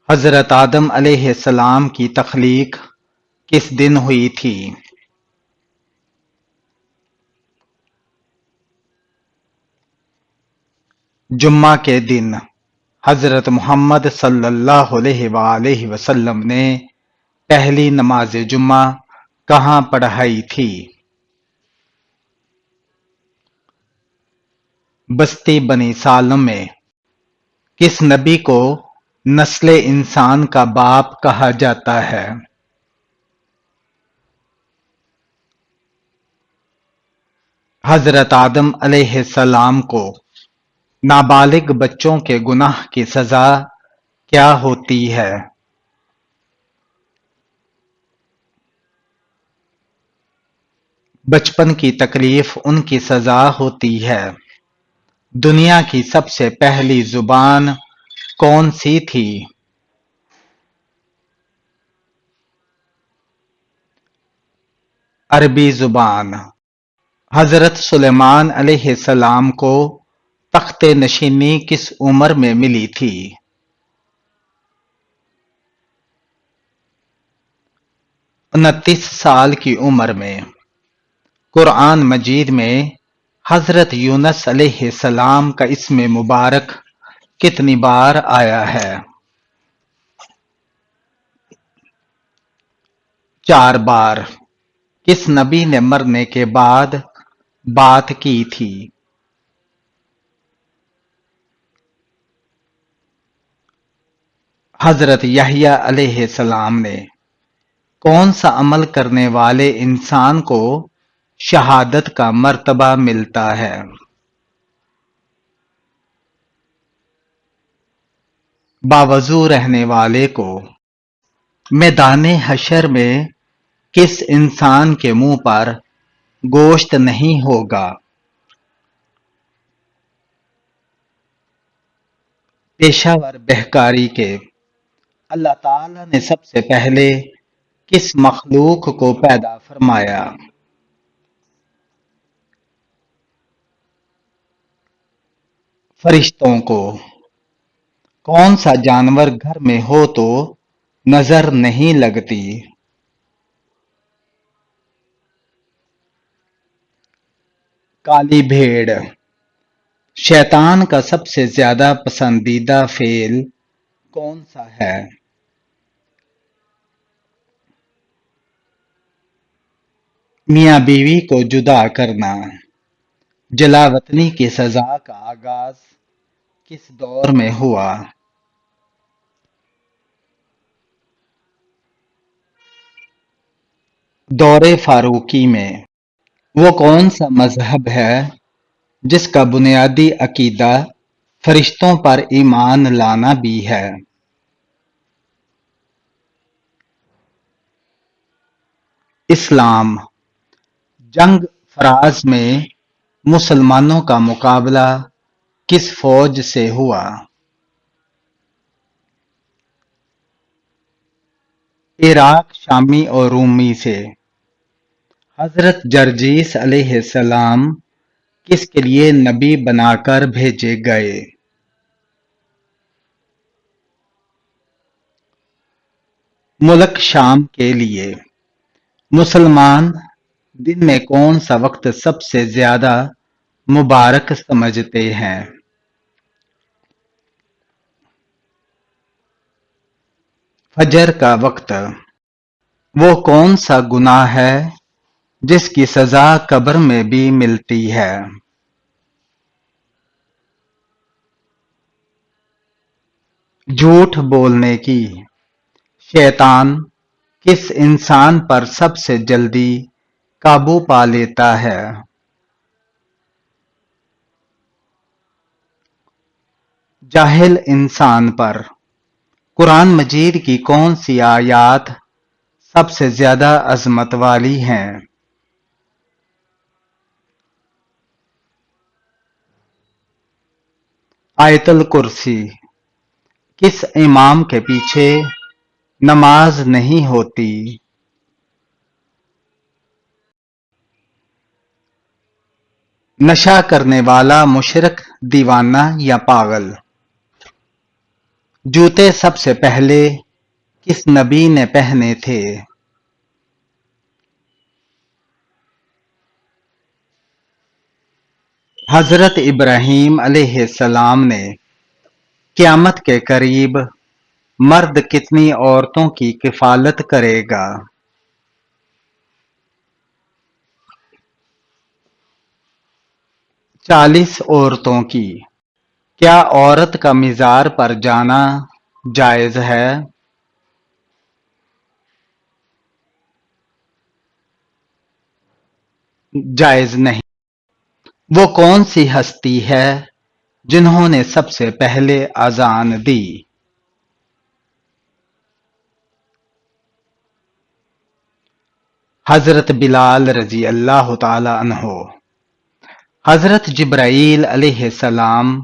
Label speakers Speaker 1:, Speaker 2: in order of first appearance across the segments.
Speaker 1: حضرت آدم علیہ السلام کی تخلیق کس دن ہوئی تھی؟ جمعہ کے دن۔ حضرت محمد صلی اللہ علیہ وآلہ وسلم نے پہلی نماز جمعہ کہاں پڑھائی تھی؟ بستی بنی سالم میں۔ کس نبی کو نسل انسان کا باپ کہا جاتا ہے؟ حضرت آدم علیہ السلام کو نابالغ بچوں کے گناہ کی سزا کیا ہوتی ہے؟ بچپن کی تکلیف ان کی سزا ہوتی ہے۔ دنیا کی سب سے پہلی زبان کون سی تھی؟ عربی زبان۔ حضرت سلیمان علیہ السلام کو تخت نشینی کس عمر میں ملی تھی؟ 29 سال کی عمر میں۔ قرآن مجید میں حضرت یونس علیہ السلام کا اسم مبارک کتنی بار آیا ہے؟ 4 بار۔ کس نبی نے مرنے کے بعد بات کی تھی؟ حضرت یحییٰ علیہ السلام نے کون سا عمل کرنے والے انسان کو شہادت کا مرتبہ ملتا ہے؟ باوضو رہنے والے کو میدان حشر میں کس انسان کے منہ پر گوشت نہیں ہوگا؟ پیشہ ور بہکاری کے اللہ تعالی نے سب سے پہلے کس مخلوق کو پیدا فرمایا؟ فرشتوں کو۔ کون سا جانور گھر میں ہو تو نظر نہیں لگتی؟ کالی بھیڑ۔ شیطان کا سب سے زیادہ پسندیدہ فعل کون سا ہے؟ میاں بیوی کو جدا کرنا۔ جلا وطنی کی سزا کا آغاز کس دور میں ہوا؟ دور فاروقی میں۔ وہ کون سا مذہب ہے جس کا بنیادی عقیدہ فرشتوں پر ایمان لانا بھی ہے؟ اسلام۔ جنگ فراز میں مسلمانوں کا مقابلہ کس فوج سے ہوا؟ عراق شامی اور رومی سے۔ حضرت جرجیس علیہ السلام کس کے لیے نبی بنا کر بھیجے گئے؟ ملک شام کے لیے۔ مسلمان دن میں کون سا وقت سب سے زیادہ مبارک سمجھتے ہیں؟ فجر کا وقت۔ وہ کون سا گناہ ہے جس کی سزا قبر میں بھی ملتی ہے؟ جھوٹ بولنے کی۔ شیطان کس انسان پر سب سے جلدی قابو پا لیتا ہے؟ جاہل انسان پر۔ قرآن مجید کی کون سی آیات سب سے زیادہ عظمت والی ہیں؟ آیت الکرسی۔ کس امام کے پیچھے نماز نہیں ہوتی؟ نشہ کرنے والا مشرک، دیوانہ یا پاگل؟ جوتے سب سے پہلے کس نبی نے پہنے تھے؟ حضرت ابراہیم علیہ السلام نے قیامت کے قریب مرد کتنی عورتوں کی کفالت کرے گا؟ 40 عورتوں کی۔ کیا عورت کا مزار پر جانا جائز ہے؟ جائز نہیں۔ وہ کون سی ہستی ہے جنہوں نے سب سے پہلے اذان دی؟ حضرت بلال رضی اللہ تعالی عنہ۔ حضرت جبرائیل علیہ السلام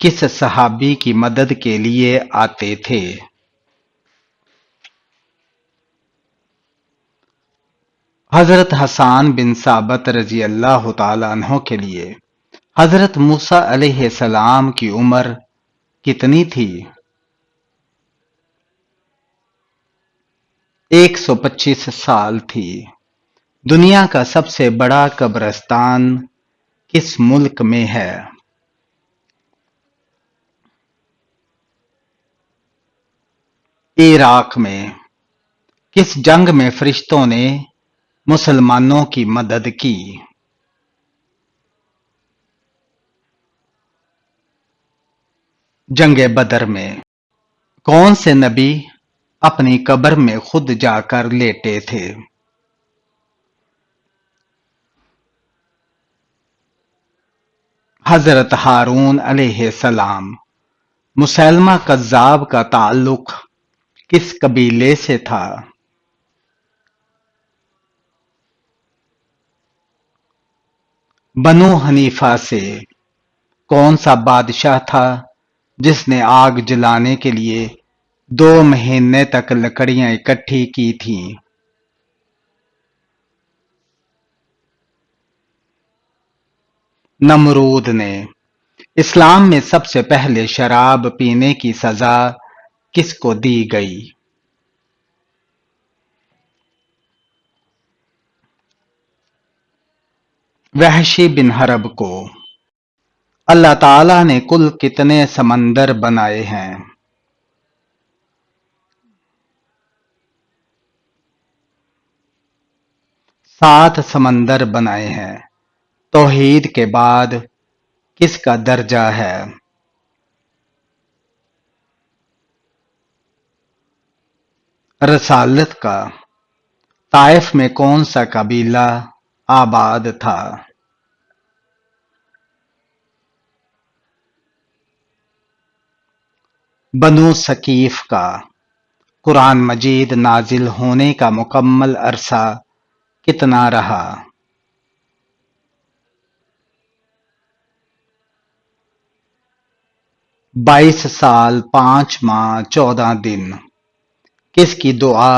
Speaker 1: کس صحابی کی مدد کے لیے آتے تھے؟ حضرت حسان بن ثابت رضی اللہ تعالی عنہ کے لیے۔ حضرت موسیٰ علیہ السلام کی عمر کتنی تھی؟ 125 سال تھی۔ دنیا کا سب سے بڑا قبرستان کس ملک میں ہے؟ عراق میں۔ کس جنگ میں فرشتوں نے مسلمانوں کی مدد کی؟ جنگ بدر میں۔ کون سے نبی اپنی قبر میں خود جا کر لیٹے تھے؟ حضرت ہارون علیہ السلام۔ مسیلمہ کذاب کا تعلق کس قبیلے سے تھا؟ بنو حنیفہ سے۔ کون سا بادشاہ تھا جس نے آگ جلانے کے لیے 2 مہینے تک لکڑیاں اکٹھی کی تھیں؟ نمرود نے۔ اسلام میں سب سے پہلے شراب پینے کی سزا کس کو دی گئی؟ وحشی بن حرب کو۔ اللہ تعالیٰ نے کل کتنے سمندر بنائے ہیں؟ 7 سمندر بنائے ہیں۔ توحید کے بعد کس کا درجہ ہے؟ رسالت کا۔ طائف میں کون سا قبیلہ آباد تھا؟ بنو ثقیف کا۔ قرآن مجید نازل ہونے کا مکمل عرصہ کتنا رہا؟ 22 سال 5 ماہ 14 دن۔ کس کی دعا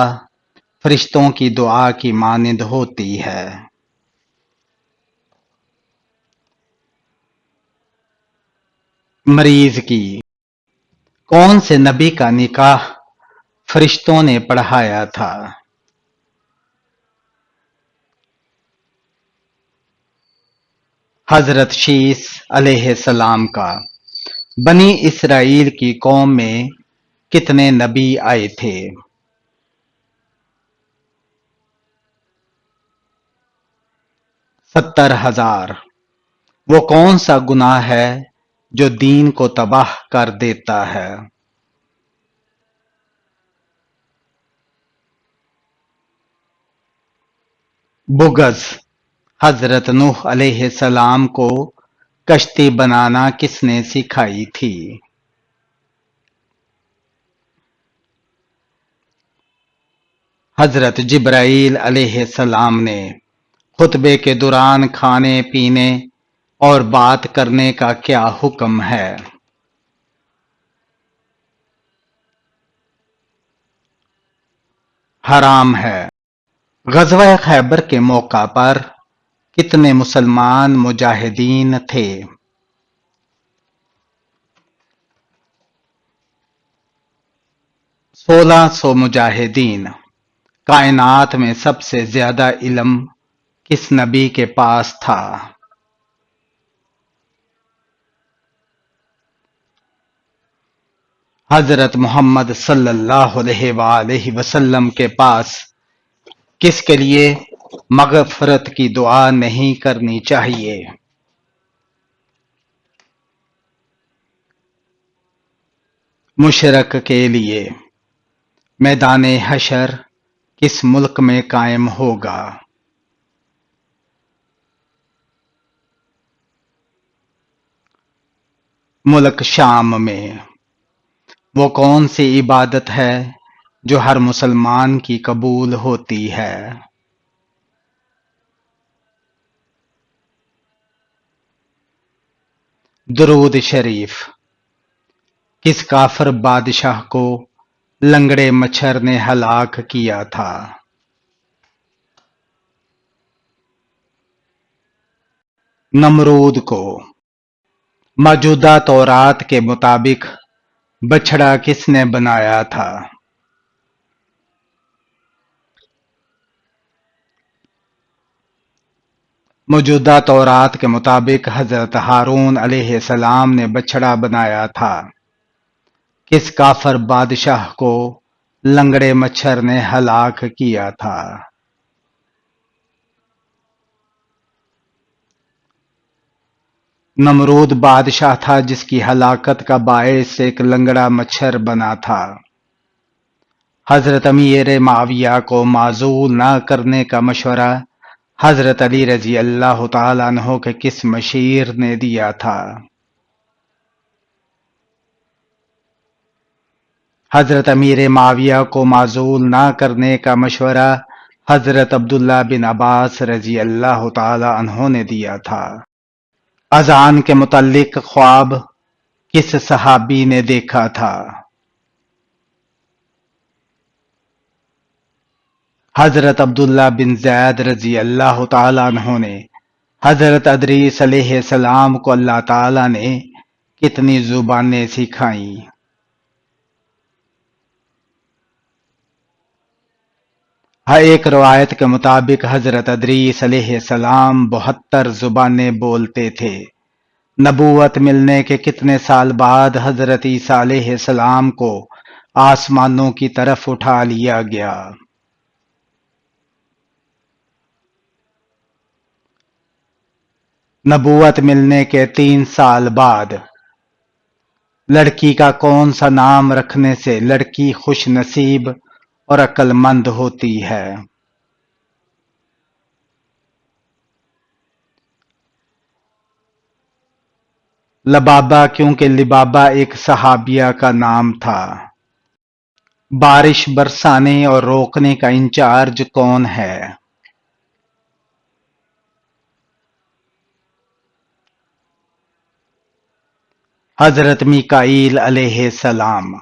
Speaker 1: فرشتوں کی دعا کی مانند ہوتی ہے؟ مریض کی۔ کون سے نبی کا نکاح فرشتوں نے پڑھایا تھا؟ حضرت شیس علیہ السلام کا۔ بنی اسرائیل کی قوم میں کتنے نبی آئے تھے؟ 70,000۔ وہ کون سا گناہ ہے جو دین کو تباہ کر دیتا ہے؟ بغض۔ حضرت نوح علیہ السلام کو کشتی بنانا کس نے سکھائی تھی؟ حضرت جبرائیل علیہ السلام نے۔ خطبے کے دوران کھانے پینے اور بات کرنے کا کیا حکم ہے؟ حرام ہے۔ غزوہ خیبر کے موقع پر کتنے مسلمان مجاہدین تھے؟ 1600 مجاہدین۔ کائنات میں سب سے زیادہ علم کس نبی کے پاس تھا؟ حضرت محمد صلی اللہ علیہ وآلہ وسلم کے پاس۔ کس کے لیے مغفرت کی دعا نہیں کرنی چاہیے؟ مشرک کے لیے۔ میدان حشر کس ملک میں قائم ہوگا؟ ملک شام میں۔ وہ کون سی عبادت ہے جو ہر مسلمان کی قبول ہوتی ہے؟ درود شریف۔ کس کافر بادشاہ کو لنگڑے مچھر نے ہلاک کیا تھا؟ نمرود کو۔ موجودہ تورات کے مطابق بچھڑا کس نے بنایا تھا؟ موجودہ تورات کے مطابق حضرت ہارون علیہ السلام نے بچھڑا بنایا تھا۔ کس کافر بادشاہ کو لنگڑے مچھر نے ہلاک کیا تھا؟ نمرود بادشاہ تھا جس کی ہلاکت کا باعث ایک لنگڑا مچھر بنا تھا۔ حضرت امیر معاویہ کو معزول نہ کرنے کا مشورہ حضرت علی رضی اللہ تعالیٰ عنہ کے کس مشیر نے دیا تھا؟ حضرت امیر معاویہ کو معزول نہ کرنے کا مشورہ حضرت عبداللہ بن عباس رضی اللہ تعالیٰ عنہ نے دیا تھا۔ اذان کے متعلق خواب کس صحابی نے دیکھا تھا؟ حضرت عبداللہ بن زید رضی اللہ تعالیٰ عنہ نے حضرت ادریس علیہ السلام کو اللہ تعالیٰ نے کتنی زبانیں سکھائیں؟ ہر ایک روایت کے مطابق حضرت ادریس علیہ السلام 72 زبانیں بولتے تھے۔ نبوت ملنے کے کتنے سال بعد حضرت عیسیٰ علیہ السلام کو آسمانوں کی طرف اٹھا لیا گیا؟ نبوت ملنے کے 3 سال بعد۔ لڑکی کا کون سا نام رکھنے سے لڑکی خوش نصیب اور عقل مند ہوتی ہے؟ لبابہ کیونکہ لبابہ ایک صحابیہ کا نام تھا۔ بارش برسانے اور روکنے کا انچارج کون ہے؟ حضرت میکائیل علیہ السلام۔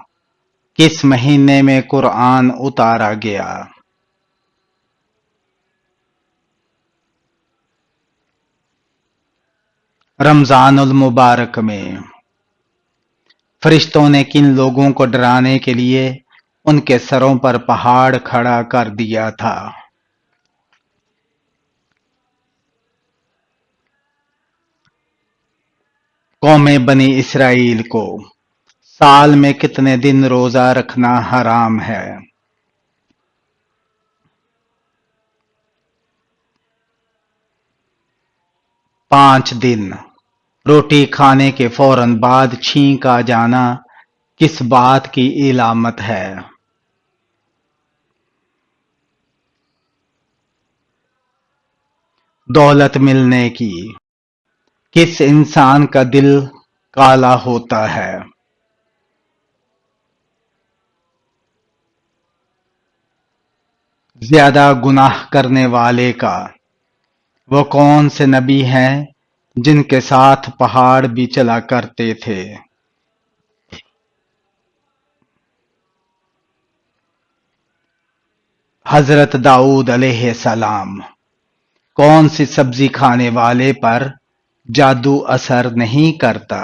Speaker 1: کس مہینے میں قرآن اتارا گیا؟ رمضان المبارک میں۔ فرشتوں نے کن لوگوں کو ڈرانے کے لیے ان کے سروں پر پہاڑ کھڑا کر دیا تھا؟ قوم بنی اسرائیل کو۔ سال میں کتنے دن روزہ رکھنا حرام ہے؟ 5 دن۔ روٹی کھانے کے فوراً بعد چھینک آ جانا کس بات کی علامت ہے؟ دولت ملنے کی۔ کس انسان کا دل کالا ہوتا ہے؟ زیادہ گناہ کرنے والے کا۔ وہ کون سے نبی ہیں جن کے ساتھ پہاڑ بھی چلا کرتے تھے؟ حضرت داؤد علیہ السلام۔ کون سی سبزی کھانے والے پر جادو اثر نہیں کرتا؟